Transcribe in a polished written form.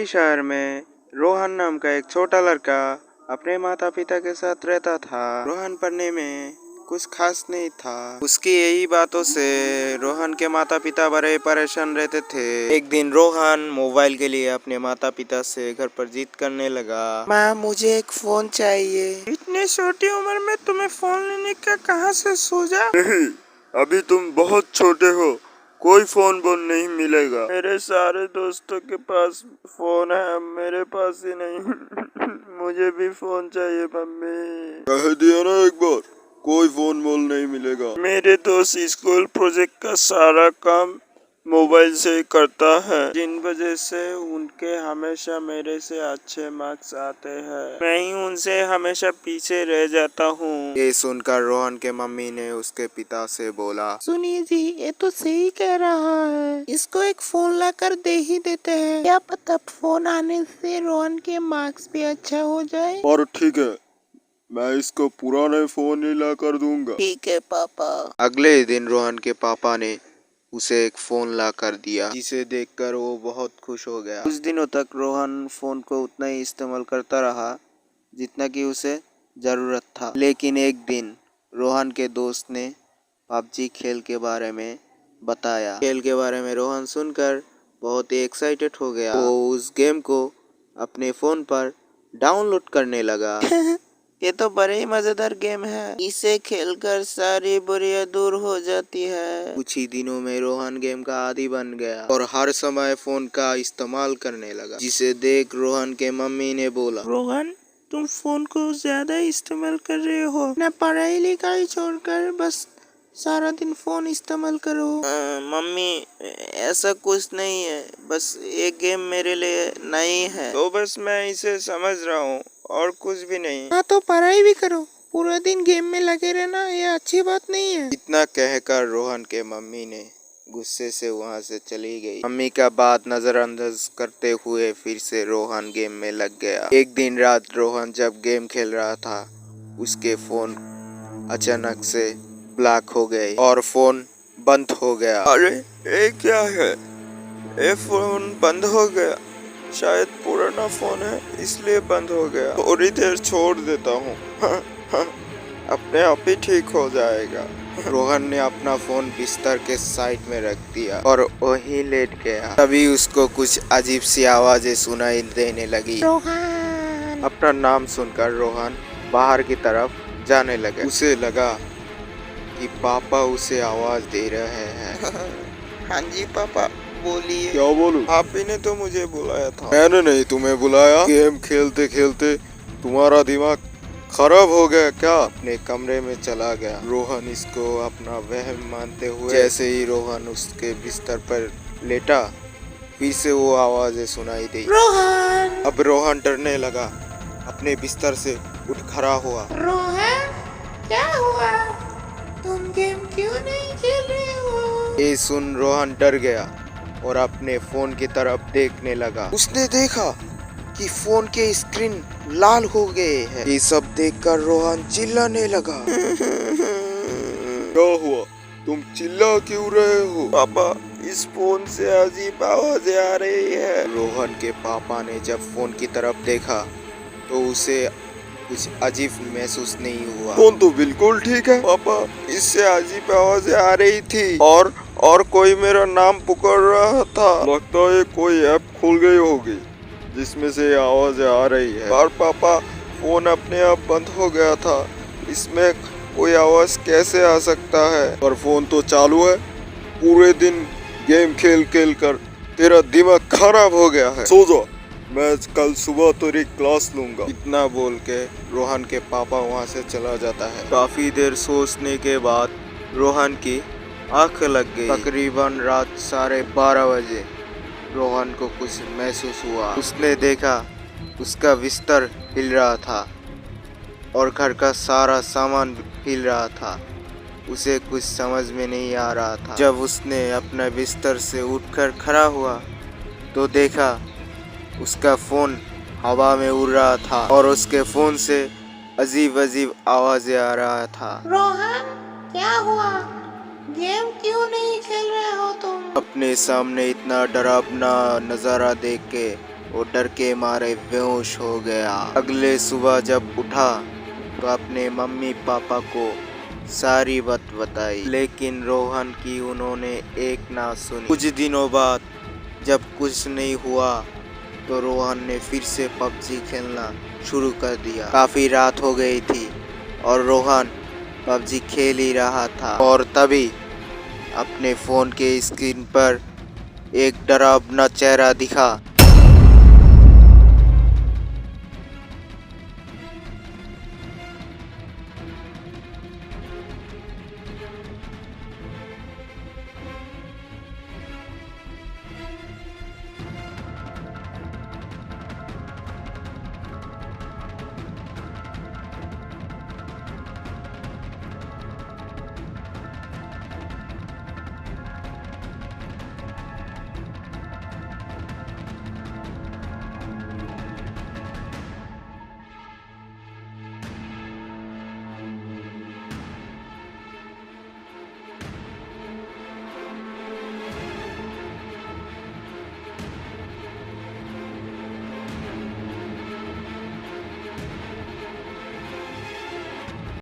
शहर में रोहन नाम का एक छोटा लड़का अपने माता पिता के साथ रहता था। रोहन पढ़ने में कुछ खास नहीं था। उसकी यही बातों से रोहन के माता पिता बड़े परेशान रहते थे। एक दिन रोहन मोबाइल के लिए अपने माता पिता से घर पर जिद करने लगा। माँ, मुझे एक फोन चाहिए। इतनी छोटी उम्र में तुम्हें फोन लेने का कहाँ से सूझा? नहीं, अभी तुम बहुत छोटे हो, कोई फोन बोन नहीं मिलेगा। मेरे सारे दोस्तों के पास फोन है, मेरे पास ही नहीं। मुझे भी फोन चाहिए मम्मी। कह दिया ना एक बार, कोई फोन बोल नहीं मिलेगा। मेरे दोस्त स्कूल प्रोजेक्ट का सारा काम मोबाइल से ही करता है, जिन वजह से उनके हमेशा मेरे से अच्छे मार्क्स आते हैं। मैं ही उनसे हमेशा पीछे रह जाता हूँ। ये सुनकर रोहन के मम्मी ने उसके पिता से बोला, सुनिए जी, ये तो सही कह रहा है, इसको एक फोन ला कर दे ही देते हैं। क्या पता फोन आने से रोहन के मार्क्स भी अच्छा हो जाए। और ठीक है, मैं इसको पुराने फोन ही ला कर दूंगा। ठीक है पापा। अगले दिन रोहन के पापा ने उसे एक फोन ला कर दिया, जिसे देखकर वो बहुत खुश हो गया। कुछ दिनों तक रोहन फोन को उतना ही इस्तेमाल करता रहा जितना कि उसे जरूरत था। लेकिन एक दिन रोहन के दोस्त ने पबजी खेल के बारे में बताया। खेल के बारे में रोहन सुनकर बहुत ही एक्साइटेड हो गया। वो उस गेम को अपने फोन पर डाउनलोड करने लगा। ये तो बड़े ही मजेदार गेम है, इसे खेलकर सारी बुराइयां दूर हो जाती है। कुछ ही दिनों में रोहन गेम का आदी बन गया और हर समय फोन का इस्तेमाल करने लगा, जिसे देख रोहन के मम्मी ने बोला, रोहन, तुम फोन को ज्यादा इस्तेमाल कर रहे हो ना, पढ़ाई लिखाई छोड़कर बस सारा दिन फोन इस्तेमाल करो। मम्मी, ऐसा कुछ नहीं है, बस ये गेम मेरे लिए नहीं है। तो बस मैं इसे समझ रहा हूँ और कुछ भी नहीं। हाँ तो पढ़ाई भी करो, पूरा दिन गेम में लगे रहना ये अच्छी बात नहीं है। इतना कहकर रोहन के मम्मी ने गुस्से से वहाँ से चली गई। मम्मी का बात नजरअंदाज करते हुए फिर से रोहन गेम में लग गया। एक दिन रात रोहन जब गेम खेल रहा था, उसके फोन अचानक से ब्लैक हो गए और फोन बंद हो गया। अरे ये क्या है? ये फोन बंद हो गया। शायद पुराना फोन है इसलिए बंद हो गया। थोड़ी देर छोड़ देता हूँ। अपने आप ही ठीक हो जाएगा। रोहन ने अपना फोन बिस्तर के साइड में रख दिया और वहीं लेट गया। तभी उसको कुछ अजीब सी आवाजें सुनाई देने लगी। रोहन। अपना नाम सुनकर रोहन बाहर की तरफ जाने लगा। उसे लगा कि पापा उसे आवाज दे रहे हैं। हाँ जी पापा, बोलिए। क्या बोलूं? आप ही ने तो मुझे बुलाया था। मैंने नहीं तुम्हें बुलाया। गेम खेलते खेलते तुम्हारा दिमाग खराब हो गया क्या? अपने कमरे में चला गया। रोहन इसको अपना वहम मानते हुए जैसे ही रोहन उसके बिस्तर पर लेटा, फिर से वो आवाजें सुनाई दी। रोहन। अब रोहन डरने लगा, अपने बिस्तर से उठ खड़ा हुआ। रोहन, क्या हुआ? तुम गेम क्यों नहीं खेल रहे हो? ये सुन रोहन डर गया और अपने फोन की तरफ देखने लगा। उसने देखा कि फोन के स्क्रीन लाल हो गए हैं। ये सब देखकर रोहन चिल्लाने लगा। क्या हुआ? तुम चिल्ला क्यों रहे हो? पापा, इस फोन से अजीब आवाजें आ रही है। रोहन के पापा ने जब फोन की तरफ देखा तो उसे कुछ अजीब महसूस नहीं हुआ। फोन तो बिल्कुल ठीक है पापा, इससे अजीब आवाजें आ रही थी और कोई मेरा नाम पुकार रहा था। लगता है कोई ऐप खुल गई होगी जिसमें से आवाजें आ रही है। और पापा, फोन अपने आप बंद हो गया था, इसमें कोई आवाज कैसे आ सकता है? पर फोन तो चालू है। पूरे दिन गेम खेल खेल कर तेरा दिमाग खराब हो गया है। सो जा, मैं कल सुबह तेरी क्लास लूंगा। इतना बोल के रोहन के पापा वहाँ से चला जाता है। काफी देर सोचने के बाद रोहन की आंख लग गई। तकरीबन रात 12:30 बजे रोहन को कुछ महसूस हुआ। उसने देखा उसका बिस्तर हिल रहा था और घर का सारा सामान हिल रहा था। उसे कुछ समझ में नहीं आ रहा था। जब उसने अपने बिस्तर से उठकर खड़ा हुआ तो देखा उसका फोन हवा में उड़ रहा था और उसके फोन से अजीब अजीब आवाजें आ रहा था। रोहन, क्या हुआ? गेम क्यों नहीं खेल रहे हो अपने सामने इतना डरावना नज़ारा देख के वो डर के मारे बेहोश हो गया। अगले सुबह जब उठा तो अपने मम्मी पापा को सारी बात बताई, लेकिन रोहन की उन्होंने एक ना सुनी। कुछ दिनों बाद जब कुछ नहीं हुआ तो रोहन ने फिर से पबजी खेलना शुरू कर दिया। काफ़ी रात हो गई थी और रोहन पबजी खेल ही रहा था और तभी अपने फ़ोन के स्क्रीन पर एक डरावना चेहरा दिखा।